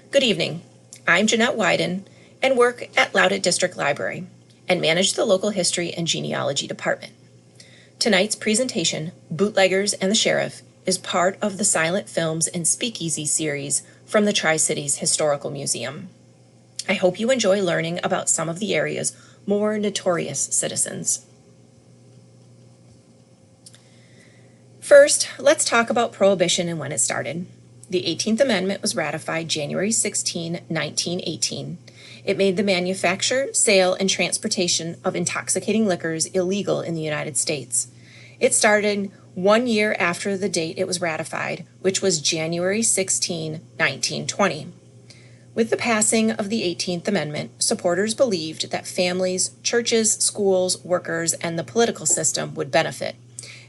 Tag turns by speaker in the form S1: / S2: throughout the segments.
S1: Good evening. I'm Jeanette Weiden and work at Loutit District Library and manage the local history and genealogy department. Tonight's presentation, Bootleggers and the Sheriff, is part of the Silent Films and Speakeasy series from the Tri-Cities Historical Museum. I hope you enjoy learning about some of the area's more notorious citizens. First, let's talk about Prohibition and when it started. The 18th Amendment was ratified January 16, 1918. It made the manufacture, sale, and transportation of intoxicating liquors illegal in the United States. It started 1 year after the date it was ratified, which was January 16, 1920. With the passing of the 18th Amendment, supporters believed that families, churches, schools, workers, and the political system would benefit,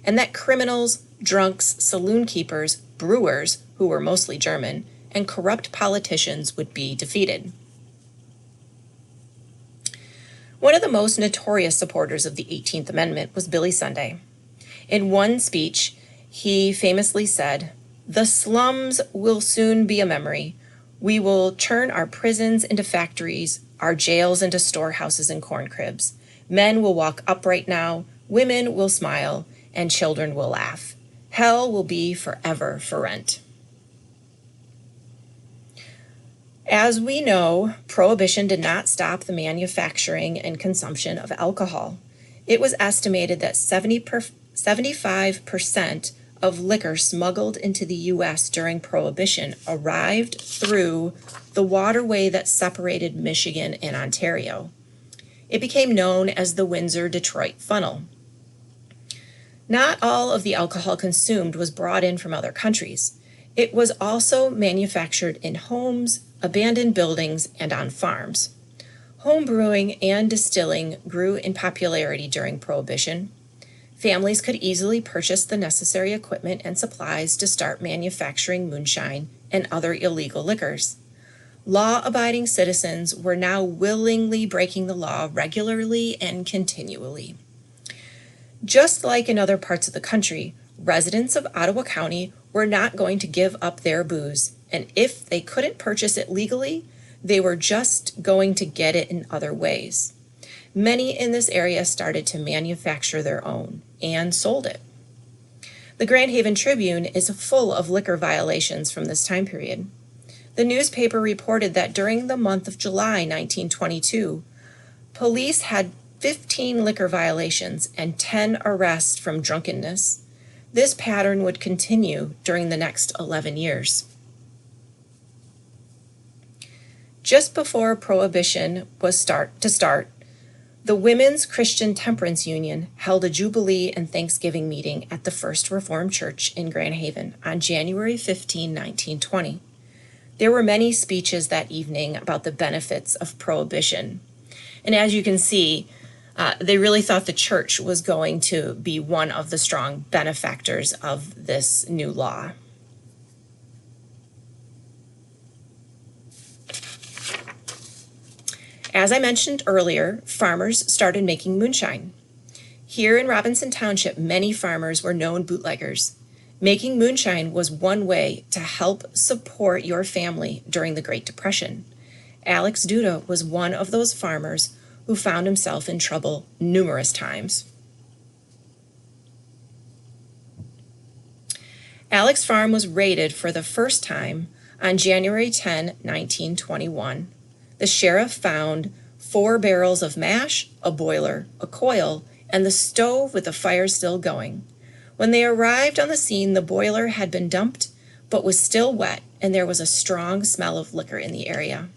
S1: and that criminals, drunks, saloon keepers, brewers, who were mostly German, and corrupt politicians would be defeated. One of the most notorious supporters of the 18th Amendment was Billy Sunday. In one speech, he famously said, "The slums will soon be a memory. We will turn our prisons into factories, our jails into storehouses and corn cribs. Men will walk upright now, women will smile, and children will laugh. Hell will be forever for rent." As we know, Prohibition did not stop the manufacturing and consumption of alcohol. It was estimated that 75% of liquor smuggled into the U.S. during Prohibition arrived through the waterway that separated Michigan and Ontario. It became known as the Windsor-Detroit Funnel. Not all of the alcohol consumed was brought in from other countries. It was also manufactured in homes, abandoned buildings, and on farms. Home brewing and distilling grew in popularity during Prohibition. Families could easily purchase the necessary equipment and supplies to start manufacturing moonshine and other illegal liquors. Law-abiding citizens were now willingly breaking the law regularly and continually. Just like in other parts of the country, residents of Ottawa County were not going to give up their booze, and if they couldn't purchase it legally, they were just going to get it in other ways. Many in this area started to manufacture their own and sold it. The Grand Haven Tribune is full of liquor violations from this time period. The newspaper reported that during the month of July 1922, police had 15 liquor violations and 10 arrests from drunkenness. This pattern would continue during the next 11 years. Just before Prohibition was to start, the Women's Christian Temperance Union held a Jubilee and Thanksgiving meeting at the First Reformed Church in Grand Haven on January 15, 1920. There were many speeches that evening about the benefits of Prohibition. And as you can see, they really thought the church was going to be one of the strong benefactors of this new law. As I mentioned earlier, farmers started making moonshine. Here in Robinson Township, many farmers were known bootleggers. Making moonshine was one way to help support your family during the Great Depression. Alex Duda was one of those farmers who found himself in trouble numerous times. Alex's farm was raided for the first time on January 10, 1921. The sheriff found 4 barrels of mash, a boiler, a coil, and the stove with the fire still going. When they arrived on the scene, the boiler had been dumped but was still wet, and there was a strong smell of liquor in the area.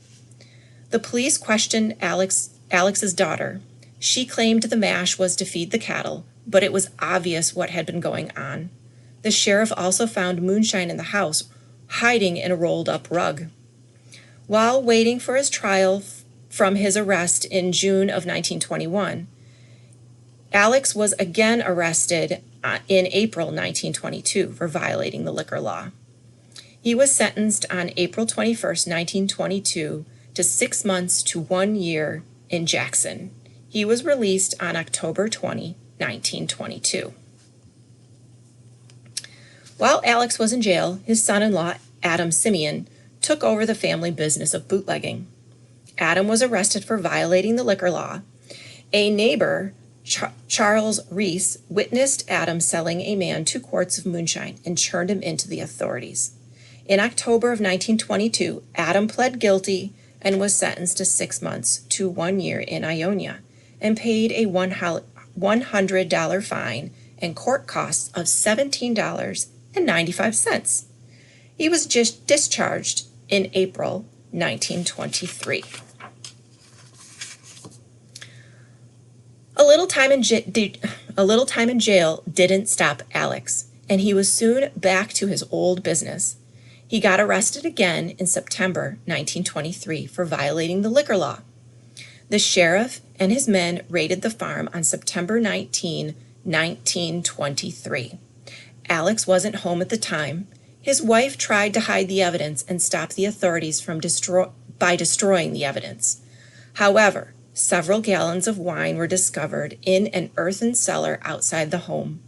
S1: The police questioned Alex's daughter. She claimed the mash was to feed the cattle, but it was obvious what had been going on. The sheriff also found moonshine in the house, hiding in a rolled-up rug. While waiting for his trial from his arrest in June of 1921, Alex was again arrested in April 1922 for violating the liquor law. He was sentenced on April 21, 1922 to 6 months to 1 year in Jackson. He was released on October 20, 1922. While Alex was in jail, his son-in-law, Adam Simeon, took over the family business of bootlegging. Adam was arrested for violating the liquor law. A neighbor, Charles Reese, witnessed Adam selling a man 2 quarts of moonshine and turned him into the authorities. In October of 1922, Adam pled guilty and was sentenced to 6 months to 1 year in Ionia and paid a $100 fine and court costs of $17.95. He was just discharged in April 1923. A little time in jail didn't stop Alex, and he was soon back to his old business. He got arrested again in September 1923 for violating the liquor law. The sheriff and his men raided the farm on September 19, 1923. Alex wasn't home at the time. His wife tried to hide the evidence and stop the authorities by destroying the evidence. However, several gallons of wine were discovered in an earthen cellar outside the home.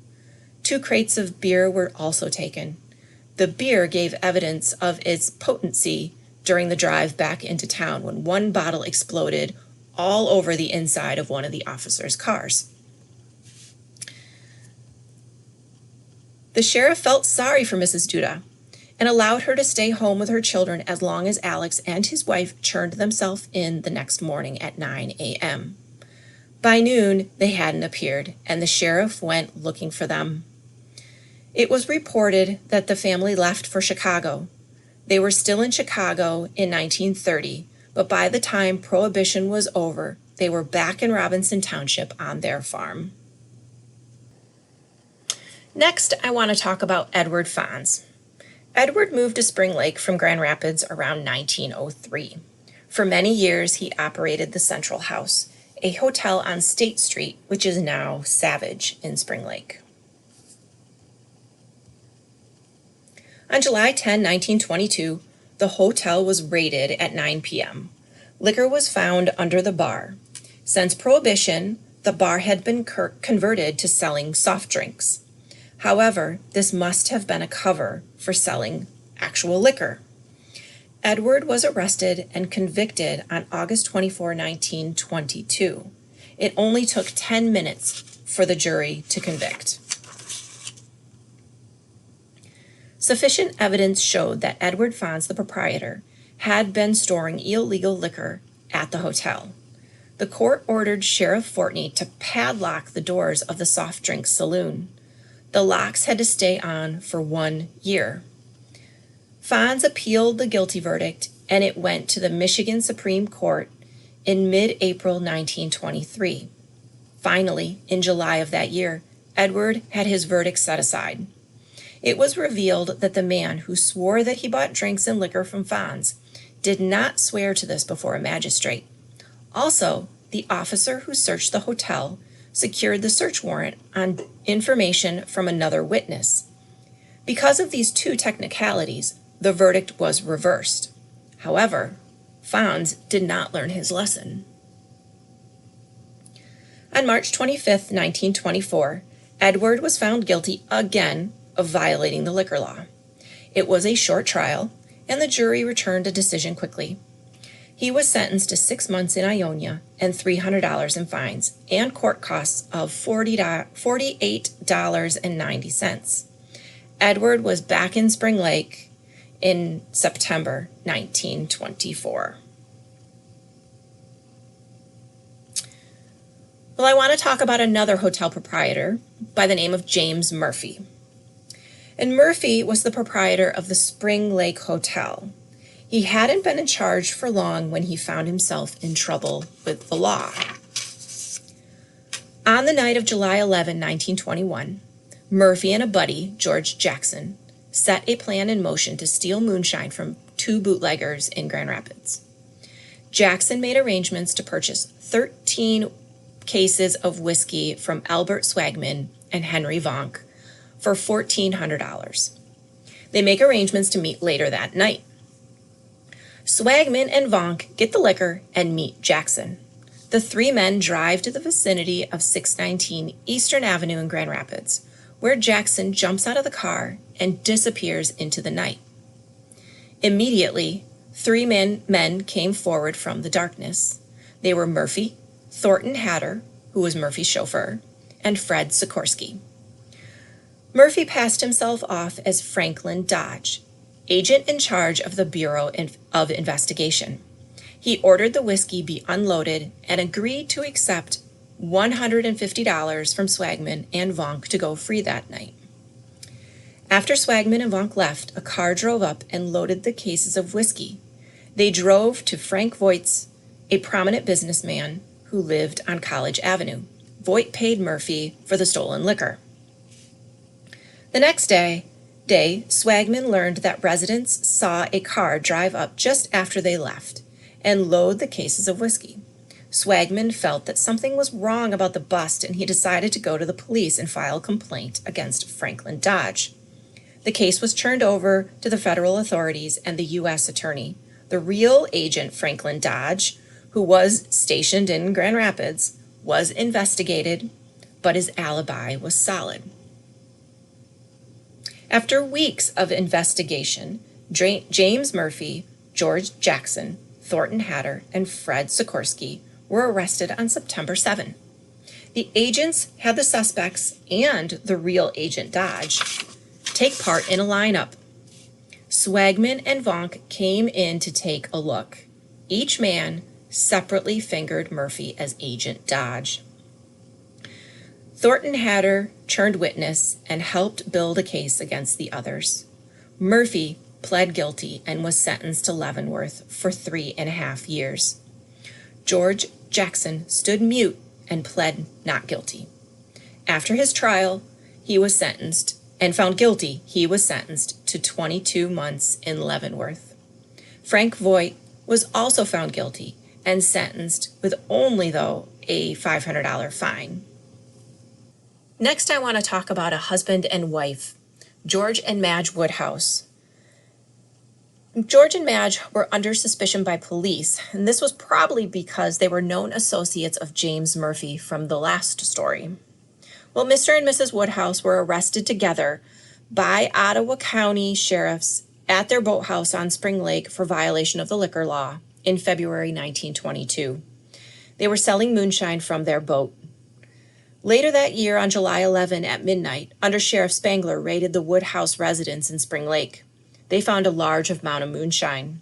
S1: 2 crates of beer were also taken. The beer gave evidence of its potency during the drive back into town when 1 bottle exploded all over the inside of one of the officers' cars. The sheriff felt sorry for Mrs. Duda and allowed her to stay home with her children as long as Alex and his wife turned themselves in the next morning at 9 a.m. By noon, they hadn't appeared, and the sheriff went looking for them. It was reported that the family left for Chicago. They were still in Chicago in 1930, but by the time Prohibition was over, they were back in Robinson Township on their farm. Next, I want to talk about Edward Fonz. Edward moved to Spring Lake from Grand Rapids around 1903. For many years, he operated the Central House, a hotel on State Street, which is now Savage in Spring Lake. On July 10, 1922, the hotel was raided at 9 p.m. Liquor was found under the bar. Since Prohibition, the bar had been converted to selling soft drinks. However, this must have been a cover for selling actual liquor. Edward was arrested and convicted on August 24, 1922. It only took 10 minutes for the jury to convict. Sufficient evidence showed that Edward Fonz, the proprietor, had been storing illegal liquor at the hotel. The court ordered Sheriff Forney to padlock the doors of the soft drink saloon. The locks had to stay on for 1 year. Fonz appealed the guilty verdict, and it went to the Michigan Supreme Court in mid-April 1923. Finally, in July of that year, Edward had his verdict set aside. It was revealed that the man who swore that he bought drinks and liquor from Fonz did not swear to this before a magistrate. Also, the officer who searched the hotel secured the search warrant on information from another witness. Because of these 2 technicalities, the verdict was reversed. However, Fonz did not learn his lesson. On March 25, 1924, Edward was found guilty again of violating the liquor law. It was a short trial, and the jury returned a decision quickly. He was sentenced to 6 months in Ionia and $300 in fines and court costs of $48.90. Edward was back in Spring Lake in September 1924. Well, I want to talk about another hotel proprietor by the name of James Murphy. And Murphy was the proprietor of the Spring Lake Hotel. He hadn't been in charge for long when he found himself in trouble with the law. On the night of July 11, 1921, Murphy and a buddy, George Jackson, set a plan in motion to steal moonshine from 2 bootleggers in Grand Rapids. Jackson made arrangements to purchase 13 cases of whiskey from Albert Swagman and Henry Vonk for $1,400. They make arrangements to meet later that night. Swagman and Vonk get the liquor and meet Jackson. The 3 men drive to the vicinity of 619 Eastern Avenue in Grand Rapids, where Jackson jumps out of the car and disappears into the night. Immediately, three men came forward from the darkness. They were Murphy, Thornton Hatter, who was Murphy's chauffeur, and Fred Sikorsky. Murphy passed himself off as Franklin Dodge, agent in charge of the Bureau of Investigation. He ordered the whiskey be unloaded and agreed to accept $150 from Swagman and Vonk to go free that night. After Swagman and Vonk left, a car drove up and loaded the cases of whiskey. They drove to Frank Voigt's, a prominent businessman who lived on College Avenue. Voight paid Murphy for the stolen liquor. The next day, Swagman learned that residents saw a car drive up just after they left and load the cases of whiskey. Swagman felt that something was wrong about the bust, and he decided to go to the police and file a complaint against Franklin Dodge. The case was turned over to the federal authorities and the U.S. attorney. The real agent, Franklin Dodge, who was stationed in Grand Rapids, was investigated, but his alibi was solid. After weeks of investigation, James Murphy, George Jackson, Thornton Hatter, and Fred Sikorsky were arrested on September 7. The agents had the suspects and the real agent Dodge take part in a lineup. Swagman and Vonk came in to take a look. Each man separately fingered Murphy as Agent Dodge. Thornton Hatter turned witness and helped build a case against the others. Murphy pled guilty and was sentenced to Leavenworth for 3.5 years. George Jackson stood mute and pled not guilty. After his trial, he was sentenced and found guilty. He was sentenced to 22 months in Leavenworth. Frank Voight was also found guilty and sentenced with only, though, a $500 fine. Next, I want to talk about a husband and wife, George and Madge Woodhouse. George and Madge were under suspicion by police, and this was probably because they were known associates of James Murphy from the last story. Well, Mr. and Mrs. Woodhouse were arrested together by Ottawa County sheriffs at their boathouse on Spring Lake for violation of the liquor law in February 1922. They were selling moonshine from their boat. Later that year, on July 11 at midnight, Under Sheriff Spangler raided the Woodhouse residence in Spring Lake. They found a large amount of moonshine.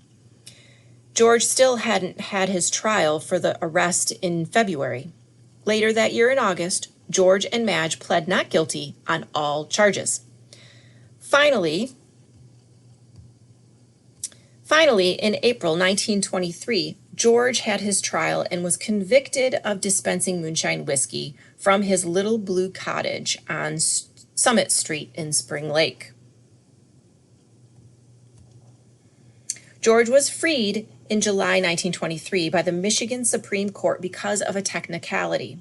S1: George still hadn't had his trial for the arrest in February. Later that year in August, George and Madge pled not guilty on all charges. Finally, in April 1923, George had his trial and was convicted of dispensing moonshine whiskey from his little blue cottage on Summit Street in Spring Lake. George was freed in July 1923 by the Michigan Supreme Court because of a technicality.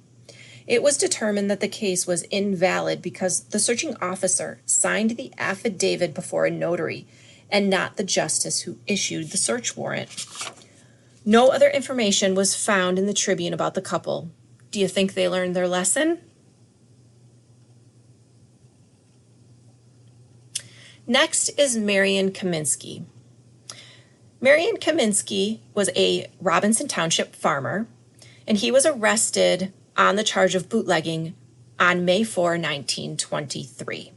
S1: It was determined that the case was invalid because the searching officer signed the affidavit before a notary and not the justice who issued the search warrant. No other information was found in the Tribune about the couple. Do you think they learned their lesson? Next is Marion Kaminsky. Marion Kaminsky was a Robinson Township farmer, and he was arrested on the charge of bootlegging on May 4, 1923.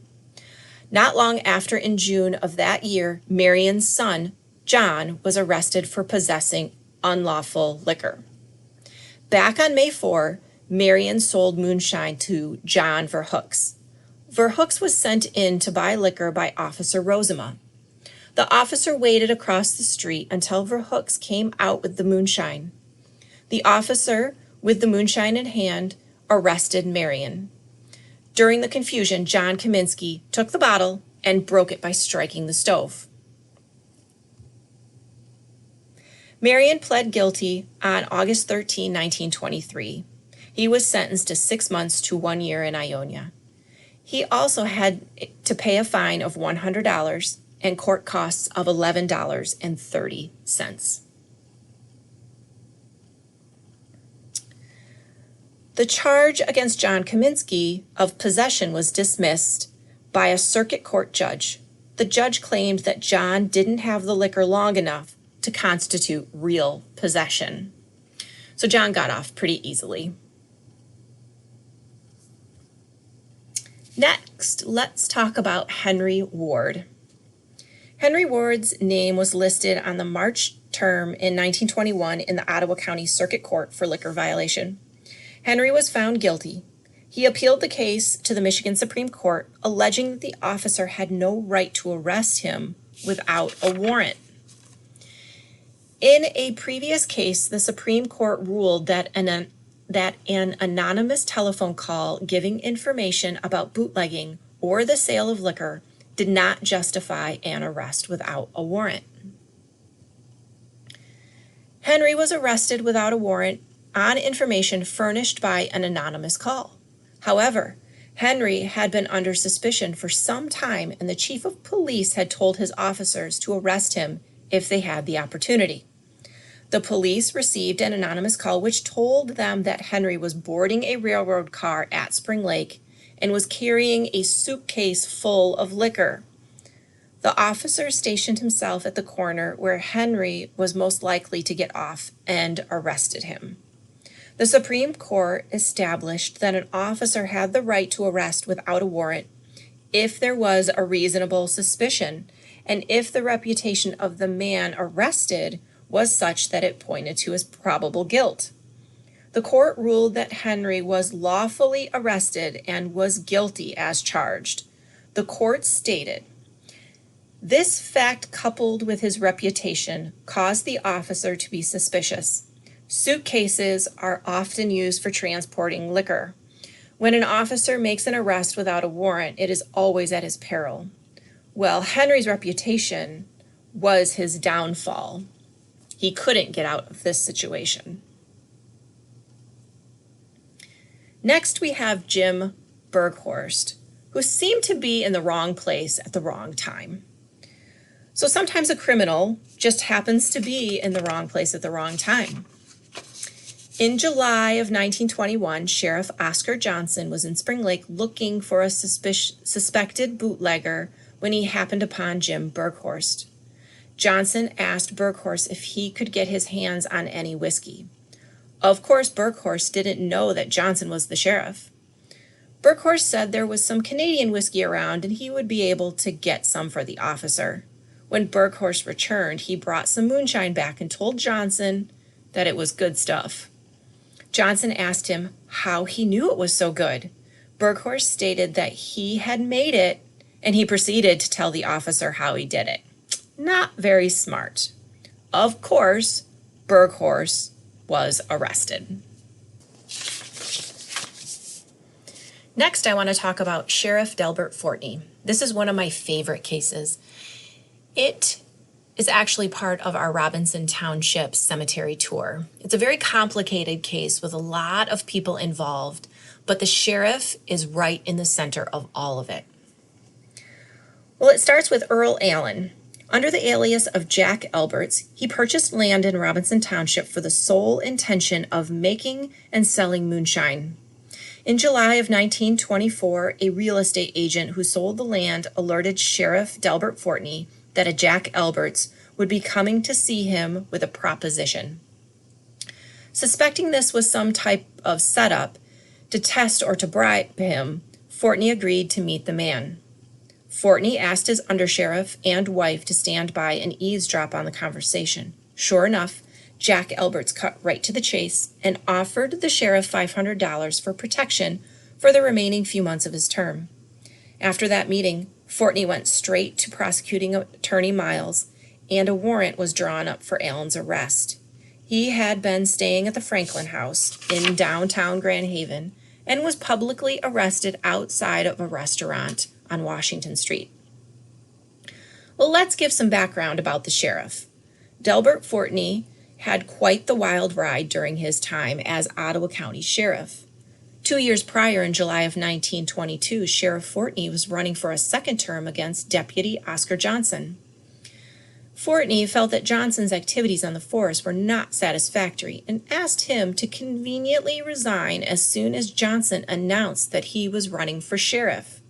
S1: Not long after, in June of that year, Marion's son, John, was arrested for possessing unlawful liquor. Back on May 4, Marion sold moonshine to John Verhooks. Verhooks was sent in to buy liquor by Officer Rosema. The officer waited across the street until Verhooks came out with the moonshine. The officer, with the moonshine in hand, arrested Marion. During the confusion, John Kaminsky took the bottle and broke it by striking the stove. Marion pled guilty on August 13, 1923. He was sentenced to 6 months to 1 year in Ionia. He also had to pay a fine of $100 and court costs of $11.30. The charge against John Kaminsky of possession was dismissed by a circuit court judge. the judge claimed that John didn't have the liquor long enough to constitute real possession. So John got off pretty easily. Next, let's talk about Henry Ward. Henry Ward's name was listed on the March term in 1921 in the Ottawa County Circuit Court for liquor violation. Henry was found guilty. He appealed the case to the Michigan Supreme Court, alleging that the officer had no right to arrest him without a warrant. In a previous case, the Supreme Court ruled that an anonymous telephone call giving information about bootlegging or the sale of liquor did not justify an arrest without a warrant. Henry was arrested without a warrant on information furnished by an anonymous call. However, Henry had been under suspicion for some time, and the chief of police had told his officers to arrest him if they had the opportunity. The police received an anonymous call which told them that Henry was boarding a railroad car at Spring Lake and was carrying a suitcase full of liquor. The officer stationed himself at the corner where Henry was most likely to get off and arrested him. The Supreme Court established that an officer had the right to arrest without a warrant if there was a reasonable suspicion and if the reputation of the man arrested was such that it pointed to his probable guilt. The court ruled that Henry was lawfully arrested and was guilty as charged. The court stated, "This fact, coupled with his reputation, caused the officer to be suspicious. Suitcases are often used for transporting liquor. When an officer makes an arrest without a warrant, it is always at his peril. Well, Henry's reputation was his downfall. He couldn't get out of this situation." Next, we have Jim Berghorst, who seemed to be in the wrong place at the wrong time. So sometimes a criminal just happens to be in the wrong place at the wrong time. In July of 1921, Sheriff Oscar Johnson was in Spring Lake looking for a suspected bootlegger when he happened upon Jim Berghorst. Johnson asked Berghorst if he could get his hands on any whiskey. Of course, Berghorst didn't know that Johnson was the sheriff. Berghorst said there was some Canadian whiskey around and he would be able to get some for the officer. When Berghorst returned, he brought some moonshine back and told Johnson that it was good stuff. Johnson asked him how he knew it was so good. Berghorst stated that he had made it, and he proceeded to tell the officer how he did it. Not very smart. Of course, Berghorst was arrested. Next, I want to talk about Sheriff Delbert Forney. This is one of my favorite cases. It is actually part of our Robinson Township cemetery tour. It's a very complicated case with a lot of people involved, but the sheriff is right in the center of all of it. Well, it starts with Earl Allen. Under the alias of Jack Alberts, he purchased land in Robinson Township for the sole intention of making and selling moonshine. In July of 1924, a real estate agent who sold the land alerted Sheriff Delbert Forney that a Jack Alberts would be coming to see him with a proposition. Suspecting this was some type of setup to test or to bribe him, Forney agreed to meet the man. Forney asked his undersheriff and wife to stand by and eavesdrop on the conversation. Sure enough, Jack Alberts cut right to the chase and offered the sheriff $500 for protection for the remaining few months of his term. After that meeting, Forney went straight to prosecuting attorney Miles, and a warrant was drawn up for Allen's arrest. He had been staying at the Franklin House in downtown Grand Haven and was publicly arrested outside of a restaurant on Washington Street. Well, let's give some background about the sheriff. Delbert Forney had quite the wild ride during his time as Ottawa County Sheriff. 2 years prior, in July of 1922, Sheriff Forney was running for a second term against Deputy Oscar Johnson. Forney felt that Johnson's activities on the force were not satisfactory and asked him to conveniently resign as soon as Johnson announced that he was running for sheriff.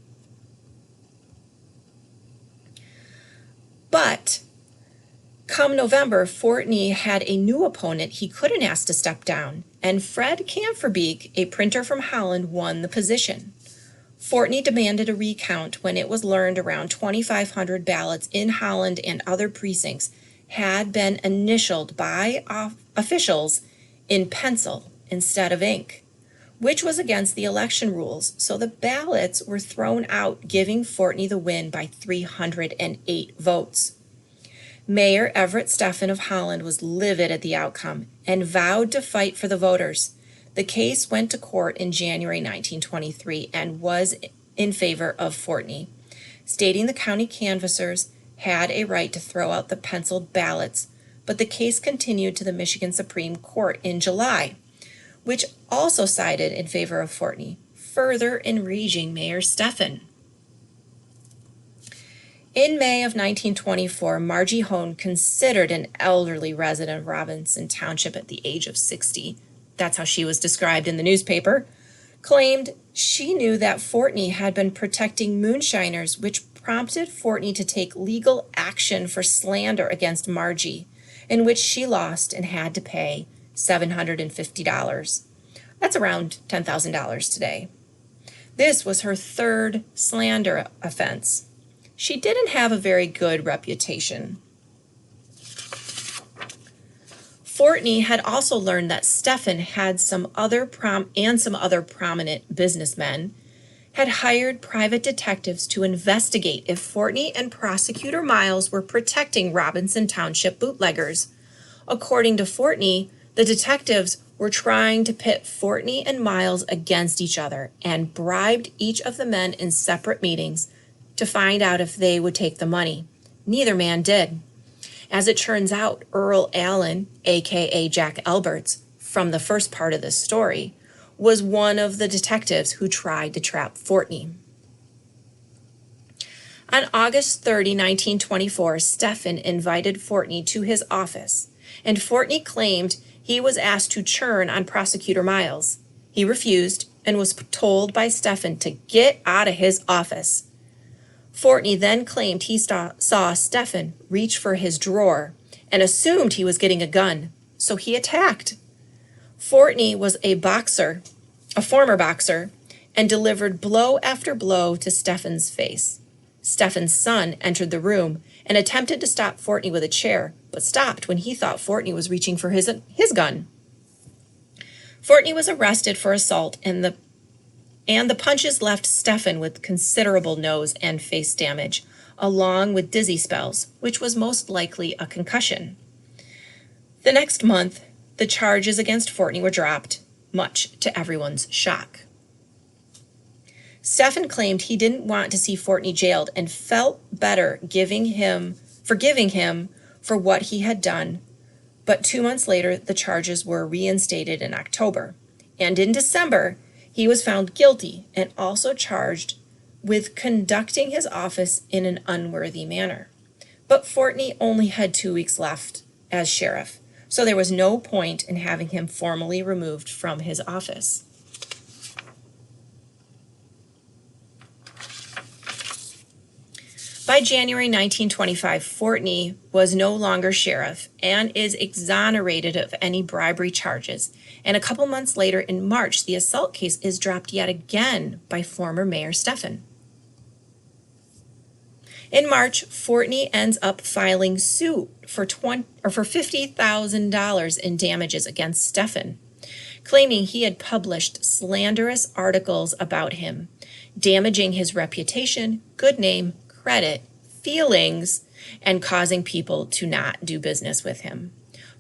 S1: But come November, Forney had a new opponent he couldn't ask to step down, and Fred Camferbeek, a printer from Holland, won the position. Forney demanded a recount when it was learned around 2,500 ballots in Holland and other precincts had been initialed by officials in pencil instead of ink, which was against the election rules, so the ballots were thrown out, giving Forney the win by 308 votes. Mayor Everett Stefan of Holland was livid at the outcome and vowed to fight for the voters. The case went to court in January 1923 and was in favor of Forney, stating the county canvassers had a right to throw out the penciled ballots, but the case continued to the Michigan Supreme Court in July, which also sided in favor of Forney, further enraging Mayor Stefan. In May of 1924, Margie Hohn, considered an elderly resident of Robinson Township at the age of 60, that's how she was described in the newspaper, claimed she knew that Forney had been protecting moonshiners, which prompted Forney to take legal action for slander against Margie, in which she lost and had to pay $750. That's around $10,000 today. This was her third slander offense. She didn't have a very good reputation. Forney had also learned that Stefan had some other prominent businessmen had hired private detectives to investigate if Forney and Prosecutor Miles were protecting Robinson Township bootleggers. According to Forney, the detectives were trying to pit Forney and Miles against each other and bribed each of the men in separate meetings to find out if they would take the money. Neither man did. As it turns out, Earl Allen, aka Jack Alberts, from the first part of this story, was one of the detectives who tried to trap Forney. On August 30, 1924, Stefan invited Forney to his office, and Forney claimed he was asked to churn on Prosecutor Miles. He refused and was told by Stefan to get out of his office. Forney then claimed he saw Stefan reach for his drawer and assumed he was getting a gun, so he attacked. Forney was a former boxer, and delivered blow after blow to Stefan's face. Stefan's son entered the room and attempted to stop Forney with a chair, but stopped when he thought Forney was reaching for his gun. Forney was arrested for assault, and the punches left Stefan with considerable nose and face damage, along with dizzy spells, which was most likely a concussion. The next month, the charges against Forney were dropped, much to everyone's shock. Stefan claimed he didn't want to see Forney jailed and felt better forgiving him for what he had done, but 2 months later, the charges were reinstated in October, and in December, he was found guilty and also charged with conducting his office in an unworthy manner. But Forney only had 2 weeks left as sheriff, so there was no point in having him formally removed from his office. By January 1925, Forney was no longer sheriff and is exonerated of any bribery charges. And a couple months later, in March, the assault case is dropped yet again by former Mayor Stefan. In March, Forney ends up filing suit for $50,000 in damages against Stefan, claiming he had published slanderous articles about him, damaging his reputation, good name, credit, feelings, and causing people to not do business with him.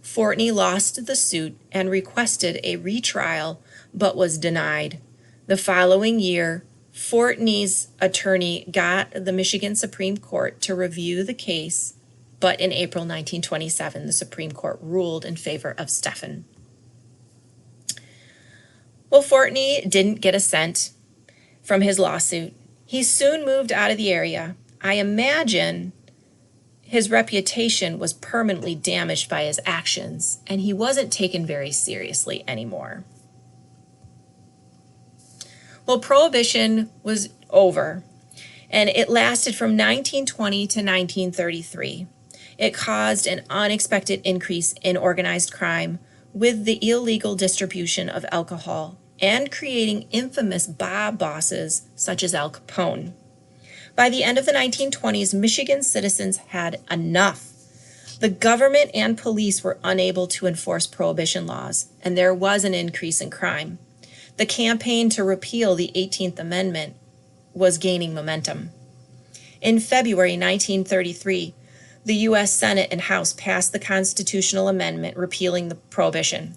S1: Forney lost the suit and requested a retrial, but was denied. The following year, Forney's attorney got the Michigan Supreme Court to review the case, but in April 1927, the Supreme Court ruled in favor of Stefan. Well, Forney didn't get a cent from his lawsuit. He soon moved out of the area. I imagine his reputation was permanently damaged by his actions, and he wasn't taken very seriously anymore. Well, Prohibition was over, and it lasted from 1920 to 1933. It caused an unexpected increase in organized crime with the illegal distribution of alcohol and creating infamous mob bosses such as Al Capone. By the end of the 1920s, Michigan citizens had enough. The government and police were unable to enforce prohibition laws, and there was an increase in crime. The campaign to repeal the 18th Amendment was gaining momentum. In February 1933, the U.S. Senate and House passed the constitutional amendment repealing the prohibition.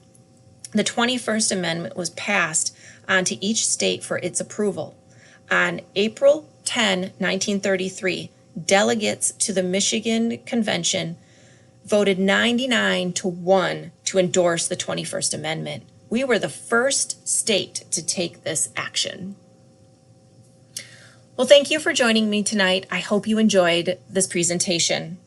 S1: The 21st Amendment was passed onto each state for its approval. On April 10, 1933, delegates to the Michigan Convention voted 99-1 to endorse the 21st Amendment. We were the first state to take this action. Well, thank you for joining me tonight. I hope you enjoyed this presentation.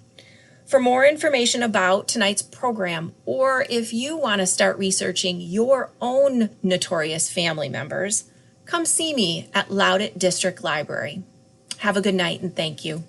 S1: For more information about tonight's program, or if you want to start researching your own notorious family members, come see me at Loutit District Library. Have a good night and thank you.